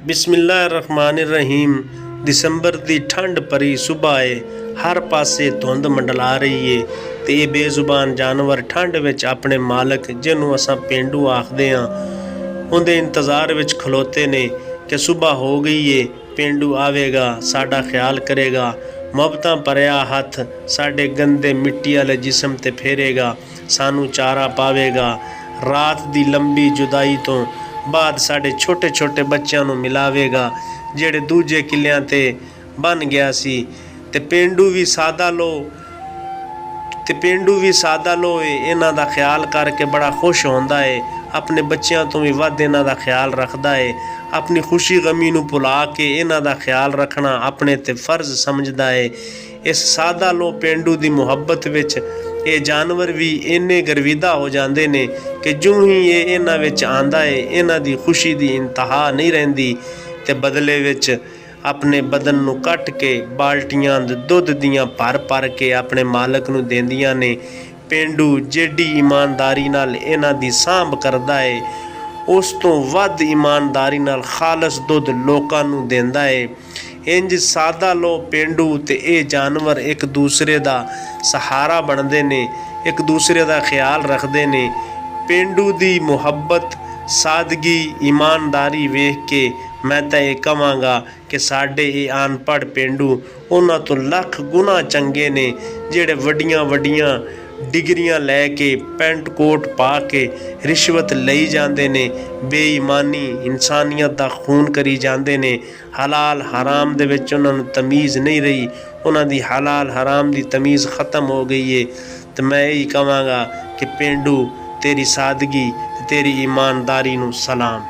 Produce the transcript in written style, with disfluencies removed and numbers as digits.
बिस्मिल्लाहिर्रहमानिर्रहीम। दिसंबर दी ठंड भरी सुबह है, हर पासे धुंध मंडला रही है ते ये बेजुबान जानवर ठंड विच अपने मालक जिन्हों असां पेंडू आखदे हां उनके इंतज़ार विच खलोते ने कि सुबह हो गई है, पेंडू आवेगा, साडा ख्याल करेगा, मुहब्बतां भरिया हथ साडे गंदे मिट्टी वाले जिस्म ते फेरेगा, सानू चारा पावेगा, रात दी लंबी जुदाई तो बाद साडे छोटे छोटे बच्चों नूं मिलावेगा जेड़े दूजे किलियां ते बन गया सी। ते पेंडू भी सादा लो इन्हां दा ख्याल करके बड़ा खुश होंदा है, अपने बच्चों तो भी वध इन्हां दा ख्याल रखदा है, अपनी खुशी गमी नूं भुला के इन्हां दा ख्याल रखना अपने ते फर्ज समझदा है। इस सादा लो पेंडू दी मुहब्बत विच ये जानवर भी इन्ने गर्विदा हो जाते ने कि जूं ही ये इन्हां विच आंदा है इन्हां दी खुशी दी इंतहा नहीं रहिंदी ते बदले विच अपने बदन नूं कट के बाल्टियां दुध दियां भर के अपने मालक नूं देंदियां ने। पेंडू जेडी ईमानदारी नाल इन्हां दी सांभ करदा है उस तो वध ईमानदारी नाल खालस दुध लोकां नूं देंदा है। इंज सादा लो पेंडू ते ये जानवर एक दूसरे दा सहारा बनते ने, एक दूसरे दा ख्याल रखते ने। पेंडू दी मुहब्बत सादगी ईमानदारी वेख के मैं तो ये कहांगा कि साडे ये अनपढ़ पेंडू उन्हां तो लख गुना चंगे ने जेड़े वड्डियां वड्डियां डिग्रियां लैके पेंट कोट पा के रिश्वत लई जाते ने, बेईमानी इंसानियत दा खून करी जाते ने। हलाल हराम दे विच उन्हां नूं तमीज़ नहीं रही, उन्हां दी हलाल हराम दी तमीज़ ख़त्म हो गई है। तो मैं यही कहांगा कि पेंडू तेरी सादगी तेरी ईमानदारी नूं सलाम।